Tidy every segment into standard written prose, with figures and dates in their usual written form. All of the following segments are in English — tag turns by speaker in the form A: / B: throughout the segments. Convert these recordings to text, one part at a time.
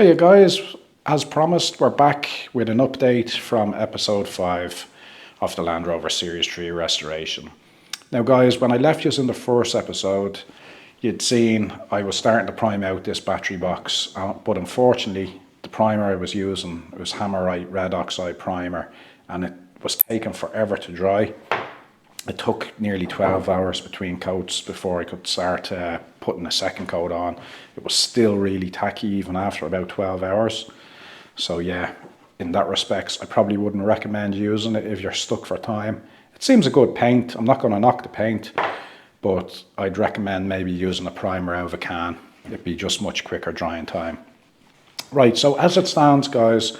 A: Hey guys, as promised, we're back with an update from episode 5 of the Land Rover Series 3 restoration. Now guys, when I left you in the first episode, you'd seen I was starting to prime out this battery box, but unfortunately the primer I was using was Hammerite red oxide primer, and it was taking forever to dry. It took nearly 12 hours between coats before I could start putting a second coat on. It was still really tacky even after about 12 hours. So yeah, in that respect, I probably wouldn't recommend using it if you're stuck for time. It seems a good paint. I'm not going to knock the paint, but I'd recommend maybe using a primer out of a can. It'd be just much quicker drying time. Right, so as it stands, guys,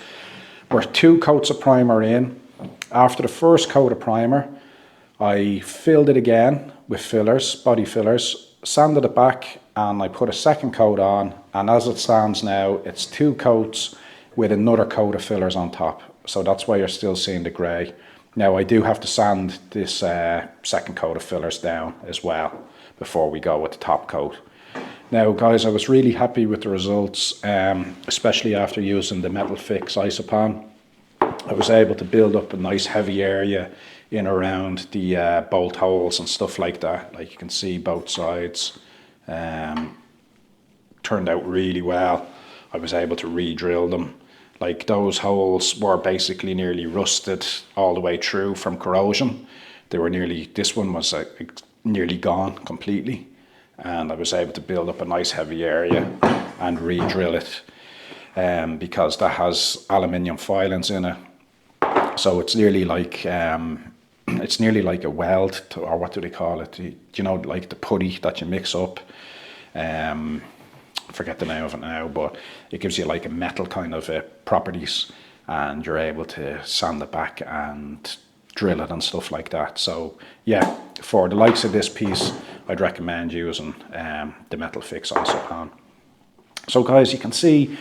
A: we're 2 coats of primer in. After the first coat of primer, I filled it again with fillers, body fillers, sanded it back, and I put a second coat on, and as it stands now, it's 2 coats with another coat of fillers on top. So that's why you're still seeing the grey. Now I do have to sand this second coat of fillers down as well before we go with the top coat. Now guys, I was really happy with the results, especially after using the Metal Fix Isopon. I was able to build up a nice heavy area in around the bolt holes and stuff like that. Like you can see both sides turned out really well. I was able to re-drill them. Like those holes were basically nearly rusted all the way through from corrosion. They were nearly, this one was nearly gone completely. And I was able to build up a nice heavy area and re-drill it because that has aluminium filings in it. So it's nearly like a weld, or what do they call it? You know, like the putty that you mix up. Forget the name of it now, but it gives you like a metal kind of properties, and you're able to sand it back and drill it and stuff like that. So yeah, for the likes of this piece, I'd recommend using the Metal Fix Isopon. So guys, you can see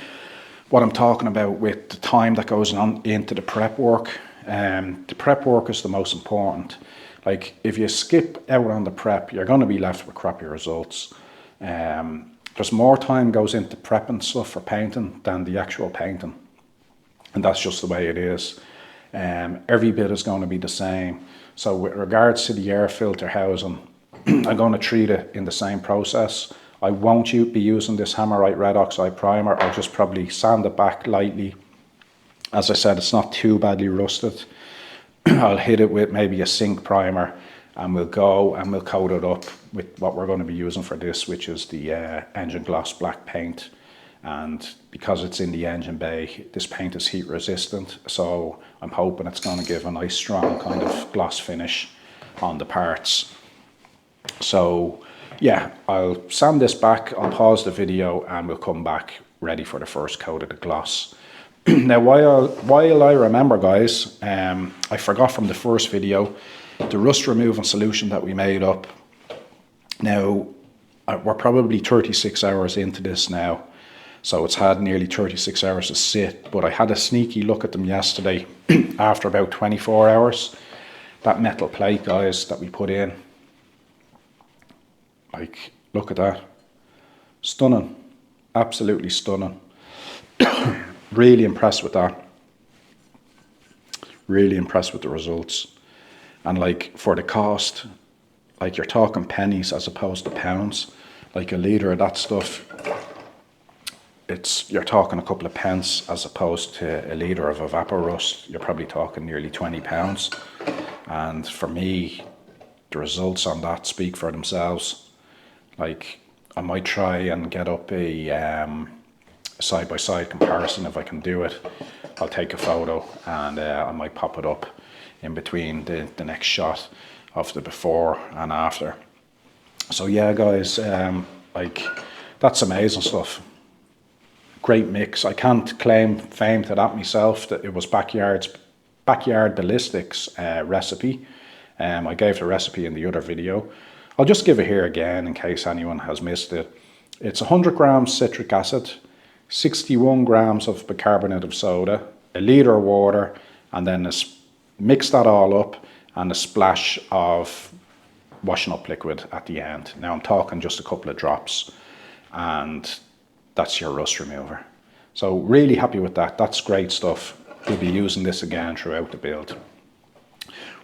A: what I'm talking about with the time that goes on into the prep work. The prep work is the most important. Like if you skip out on the prep, you're going to be left with crappy results. There's more time goes into prepping stuff for painting than the actual painting, and that's just the way it is. Every bit is going to be the same. So with regards to the air filter housing, I'm going to treat it in the same process. I won't be using this Hammerite red oxide primer. I'll just probably sand it back lightly. As I said, it's not too badly rusted. I'll hit it with maybe a zinc primer, and we'll go and we'll coat it up with what we're going to be using for this, which is the engine gloss black paint. And because it's in the engine bay, this paint is heat resistant, so I'm hoping it's going to give a nice strong kind of gloss finish on the parts. So yeah, I'll sand this back, I'll pause the video, and we'll come back ready for the first coat of the gloss. Now while I remember, guys, I forgot from the first video the rust removing solution that we made up. Now we're probably 36 hours into this now, so it's had nearly 36 hours to sit, but I had a sneaky look at them yesterday after about 24 hours. That metal plate, guys, that we put in, like, look at that. Stunning. Absolutely stunning. Really impressed with that. Really impressed with the results. And like for the cost, like you're talking pennies as opposed to pounds. Like a litre of that stuff, you're talking a couple of pence as opposed to a litre of Evaporust. You're probably talking nearly £20. And for me, the results on that speak for themselves. Like I might try and get up a side-by-side comparison if I can do it. I'll take a photo and I might pop it up in between the next shot of the before and after. So yeah guys, like that's amazing stuff. Great mix. I can't claim fame to that myself, that it was Backyard Ballistics recipe. I gave the recipe in the other video. I'll just give it here again in case anyone has missed it. It's 100 grams citric acid, 61 grams of bicarbonate of soda, a litre of water, and then mix that all up and a splash of washing up liquid at the end. Now I'm talking just a couple of drops, and that's your rust remover. So really happy with that. That's great stuff. We'll be using this again throughout the build.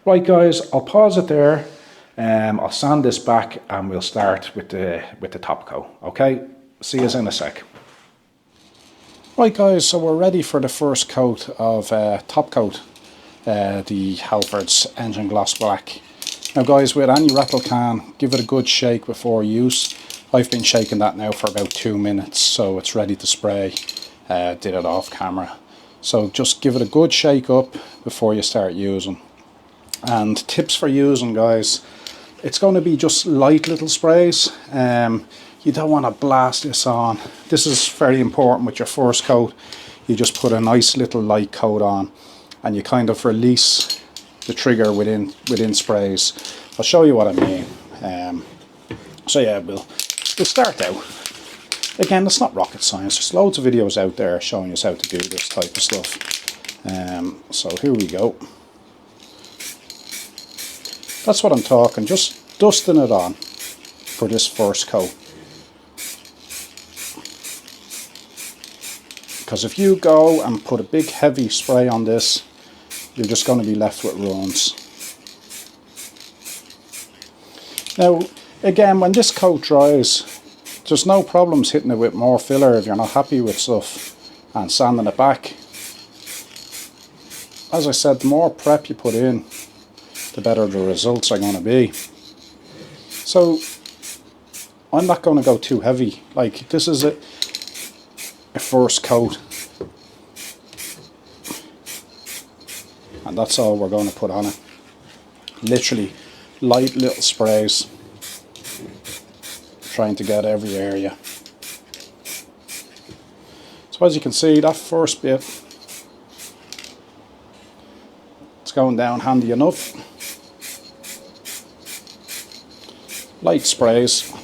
A: Right guys, I'll pause it there. I'll sand this back and we'll start with the top coat. Okay, see you in a sec. Right guys, so we're ready for the first coat of top coat, the Halfords Engine Gloss Black. Now guys, with any rattle can, give it a good shake before use. I've been shaking that now for about 2 minutes, so it's ready to spray. Did it off camera. So just give it a good shake up before you start using. And tips for using, guys, it's going to be just light little sprays. You don't want to blast this on. This is very important with your first coat. You just put a nice little light coat on and you kind of release the trigger within sprays. I'll show you what I mean. So yeah, we'll start out. Again, it's not rocket science. There's loads of videos out there showing us how to do this type of stuff. So here we go. That's what I'm talking, just dusting it on for this first coat. Because if you go and put a big heavy spray on this, you're just going to be left with runs. Now, again, when this coat dries, there's no problems hitting it with more filler if you're not happy with stuff and sanding it back. As I said, the more prep you put in, the better the results are going to be. So I'm not going to go too heavy. Like, this is a first coat, and that's all we're going to put on it. Literally light little sprays, trying to get every area. So as you can see, that first bit, it's going down handy enough. Light sprays.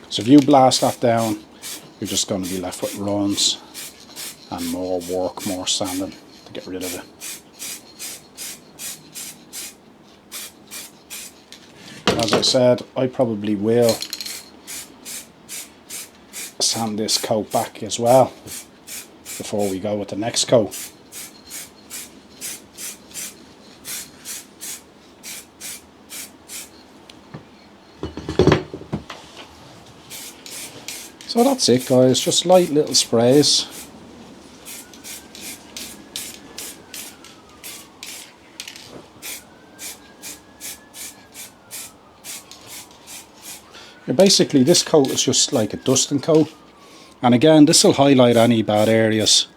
A: So if you blast that down, you're just going to be left with runs and more work, more sanding to get rid of it. As I said, I probably will sand this coat back as well before we go with the next coat. So that's it guys, just light little sprays. Basically this coat is just like a dusting coat, and again this will highlight any bad areas.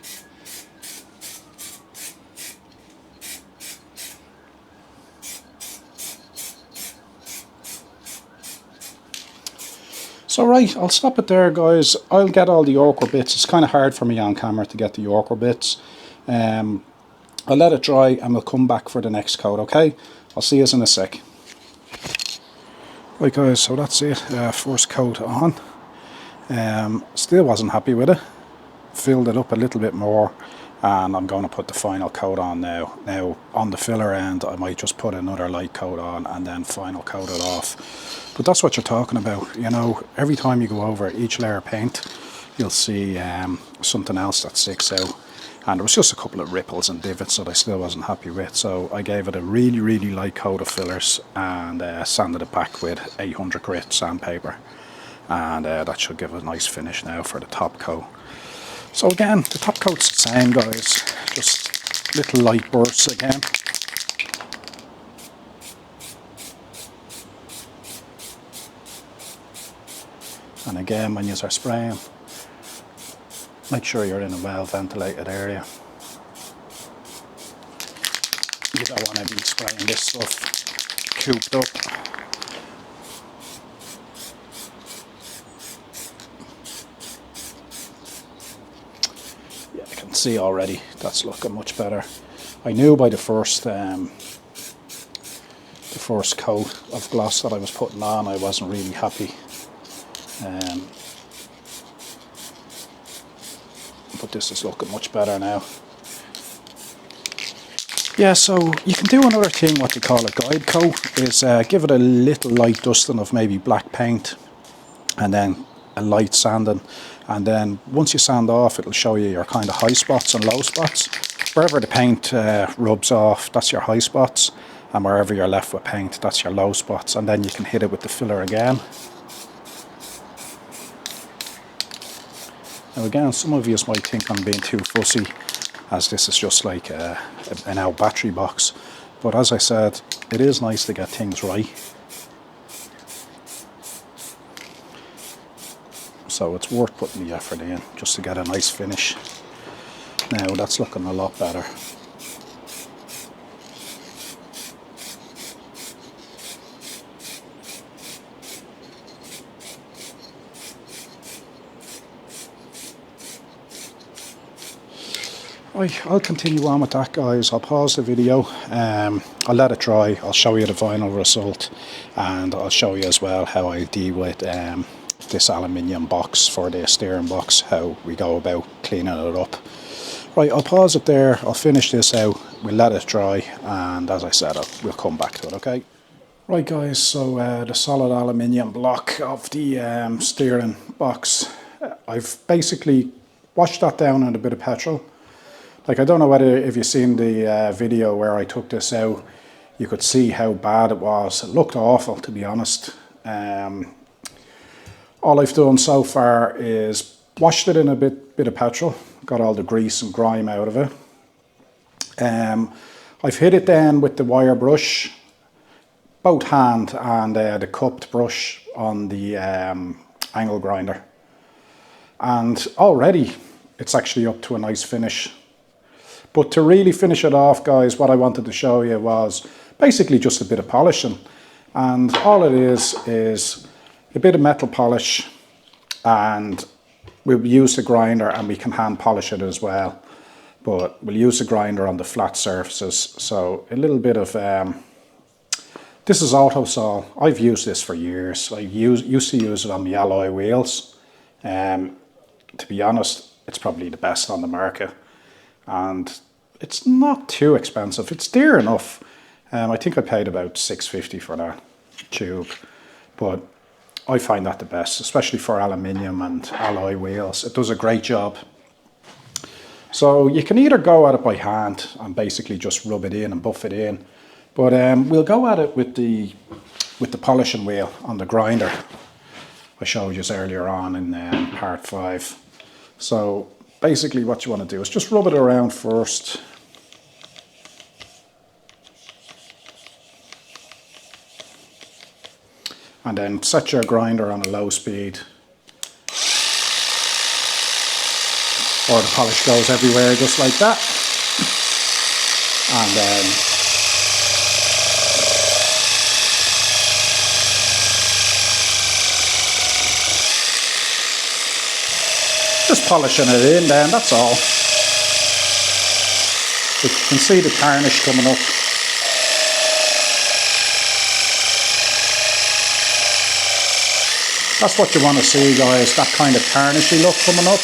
A: So right, I'll stop it there guys. I'll get all the awkward bits. It's kind of hard for me on camera to get the awkward bits. I'll let it dry and we'll come back for the next coat, okay? I'll see you in a sec. Right guys, so that's it, first coat on. Still wasn't happy with it. Filled it up a little bit more and I'm going to put the final coat on now. Now on the filler end I might just put another light coat on and then final coat it off. But that's what you're talking about, you know, every time you go over each layer of paint you'll see something else that sticks out. And there was just a couple of ripples and divots that I still wasn't happy with, so I gave it a really light coat of fillers and sanded it back with 800 grit sandpaper, and that should give a nice finish now for the top coat. So again, the top coat's the same guys, just little light bursts again. And again, when you are spraying, make sure you're in a well ventilated area. You don't want to be spraying this stuff cooped up. Yeah, I can see already that's looking much better. I knew by the first coat of gloss that I was putting on I wasn't really happy Um, but this is looking much better now. Yeah, so you can do another thing, what you call a guide coat, is give it a little light dusting of maybe black paint, and then a light sanding, and then once you sand off, it'll show you your kind of high spots and low spots. Wherever the paint rubs off, that's your high spots, and wherever you're left with paint, that's your low spots, and then you can hit it with the filler again. Now again, some of you might think I'm being too fussy, as this is just like an out battery box, but as I said, it is nice to get things right. So it's worth putting the effort in just to get a nice finish. Now that's looking a lot better. Right, I'll continue on with that, guys. I'll pause the video, I'll let it dry, I'll show you the final result, and I'll show you as well how I deal with this aluminium box for the steering box, how we go about cleaning it up. Right, I'll pause it there, I'll finish this out, we'll let it dry, and as I said, we'll come back to it, okay? Right guys, so the solid aluminium block of the steering box, I've basically washed that down in a bit of petrol. Like, I don't know whether if you've seen the video where I took this out, you could see how bad it was. It looked awful, to be honest. All I've done so far is washed it in a bit of petrol, got all the grease and grime out of it. I've hit it then with the wire brush, both hand and the cupped brush on the angle grinder. And already it's actually up to a nice finish. But to really finish it off, guys, what I wanted to show you was basically just a bit of polishing. And all it is a bit of metal polish, and we'll use the grinder and we can hand polish it as well. But we'll use the grinder on the flat surfaces. So a little bit of, this is Autosol. I've used this for years. I used to use it on the alloy wheels. To be honest, it's probably the best on the market. And it's not too expensive. It's dear enough. I think I paid about $6.50 for that tube, but I find that the best, especially for aluminium and alloy wheels. It does a great job. So you can either go at it by hand and basically just rub it in and buff it in, but we'll go at it with the polishing wheel on the grinder I showed you earlier on in part 5. So basically what you want to do is just rub it around first. And then set your grinder on a low speed, or the polish goes everywhere just like that. And then just polishing it in then, that's all. You can see the tarnish coming up. That's what you want to see, guys, that kind of tarnishy look coming up.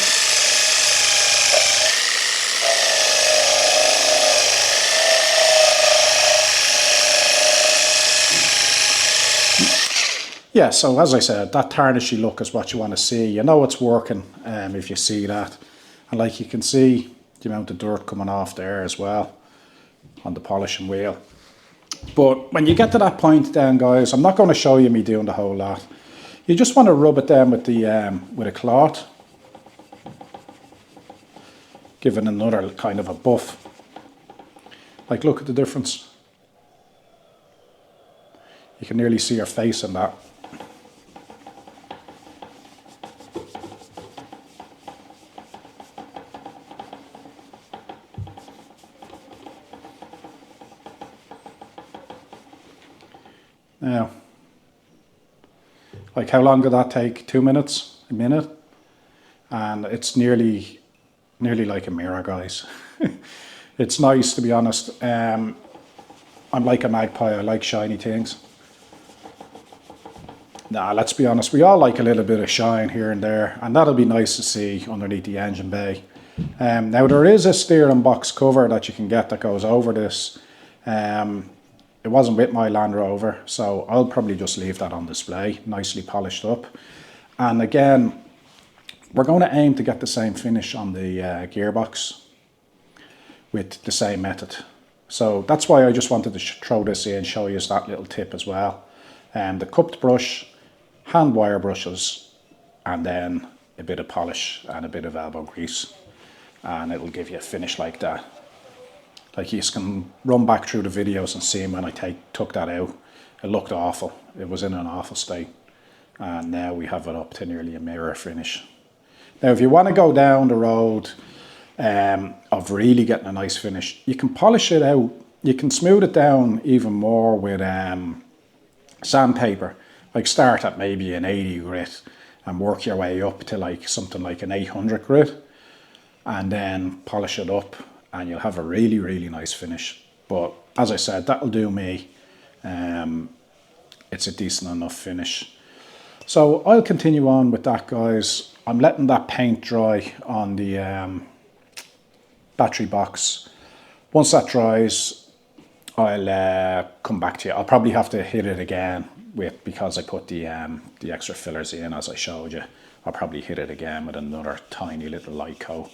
A: Yeah, so as I said, that tarnishy look is what you want to see. You know it's working if you see that. And like you can see the amount of dirt coming off there as well on the polishing wheel. But when you get to that point then, guys, I'm not going to show you me doing the whole lot. You just want to rub it down with a cloth. Give it another kind of a buff. Like, look at the difference. You can nearly see your face in that. Now, like, how long did that take? 2 minutes? A minute? And it's nearly like a mirror, guys. It's nice, to be honest. I'm like a magpie. I like shiny things. Nah, let's be honest, we all like a little bit of shine here and there, and that'll be nice to see underneath the engine bay. Now there is a steering box cover that you can get that goes over this. It wasn't with my Land Rover, so I'll probably just leave that on display, nicely polished up. And again, we're going to aim to get the same finish on the gearbox with the same method. So that's why I just wanted to throw this in and show you that little tip as well. The cupped brush, hand wire brushes, and then a bit of polish and a bit of elbow grease, and it'll give you a finish like that. Like, you can run back through the videos and see when I took that out, it looked awful. It was in an awful state, and now we have it up to nearly a mirror finish. Now if you want to go down the road of really getting a nice finish, you can polish it out, you can smooth it down even more with sandpaper. Like, start at maybe an 80 grit and work your way up to like something like an 800 grit, and then polish it up, and you'll have a really, really nice finish. But as I said, that'll do me. It's a decent enough finish. So I'll continue on with that, guys. I'm letting that paint dry on the battery box. Once that dries, I'll come back to you. I'll probably have to hit it again because I put the extra fillers in, as I showed you. I'll probably hit it again with another tiny little light coat.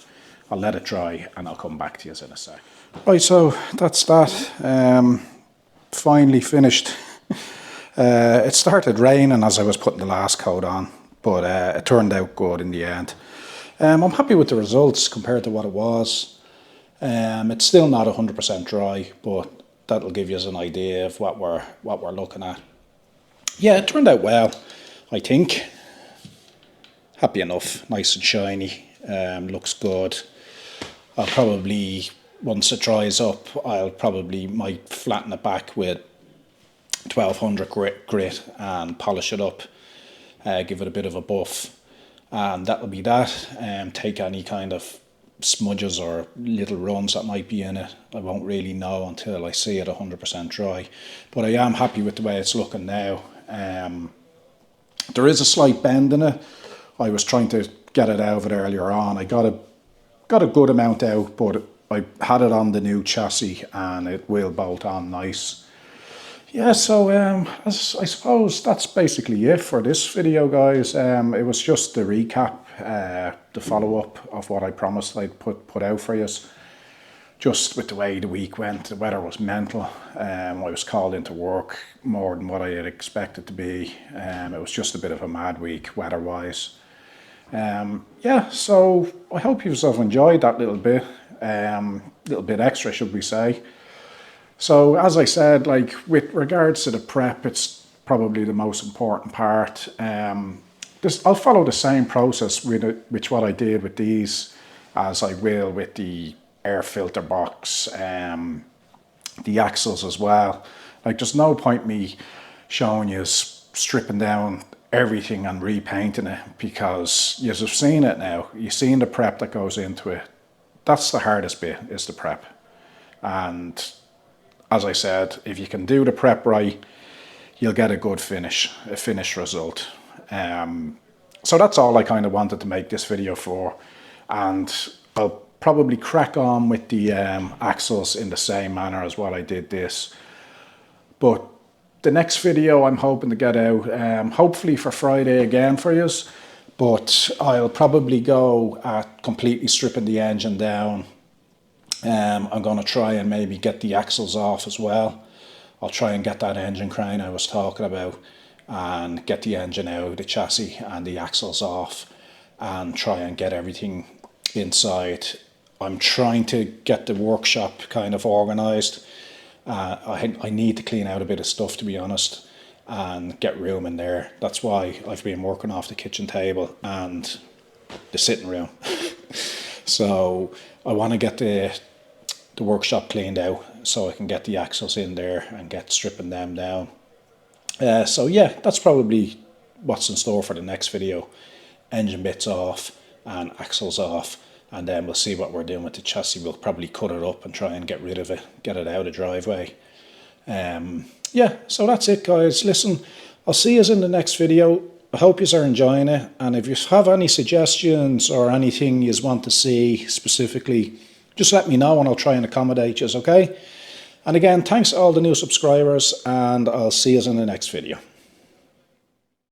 A: I'll let it dry and I'll come back to you in a sec. Right, so that's that. Finally finished. It started raining as I was putting the last coat on, but it turned out good in the end. I'm happy with the results compared to what it was. It's still not 100% dry, but that'll give you an idea of what we're looking at. Yeah, it turned out well, I think. Happy enough, nice and shiny, looks good. I'll probably, once it dries up, might flatten it back with 1200 grit and polish it up, give it a bit of a buff, and that'll be that. Take any kind of smudges or little runs that might be in it, I won't really know until I see it 100% dry, but I am happy with the way it's looking now. There is a slight bend in it. I was trying to get it out of it earlier on. I got a good amount out, but I had it on the new chassis and it will bolt on nice. Yeah, so I suppose that's basically it for this video, guys. It was just the recap, the follow-up of what I promised I'd put out for you. Just with the way the week went, the weather was mental. I was called into work more than what I had expected to be. It was just a bit of a mad week weather-wise. Yeah, so I hope you've enjoyed that little bit extra, should we say. So as I said, like, with regards to the prep, it's probably the most important part. I'll follow the same process with what I did with these as I will with the air filter box, the axles as well. Like, there's no point me showing you stripping down everything and repainting it, because you've seen it now. You've seen the prep that goes into it. That's the hardest bit, is the prep. And as I said, if you can do the prep right, you'll get a good finish, a finished result. So that's all I kind of wanted to make this video for. And I'll probably crack on with the axles in the same manner as what I did this. But the next video I'm hoping to get out, hopefully for Friday again for you. But I'll probably go at completely stripping the engine down. I'm going to try and maybe get the axles off as well. I'll try and get that engine crane I was talking about and get the engine out, the chassis and the axles off, and try and get everything inside. I'm trying to get the workshop kind of organised. I need to clean out a bit of stuff, to be honest, and get room in there. That's why I've been working off the kitchen table and the sitting room. So I want to get the workshop cleaned out so I can get the axles in there and get stripping them down. So yeah, that's probably what's in store for the next video. Engine bits off and axles off, and then we'll see what we're doing with the chassis. We'll probably cut it up and try and get rid of it, get it out of the driveway. Yeah, so that's it, guys. Listen, I'll see you in the next video. I hope you are enjoying it, and if you have any suggestions or anything you want to see specifically, just let me know and I'll try and accommodate you, okay? And again, thanks to all the new subscribers, and I'll see you in the next video.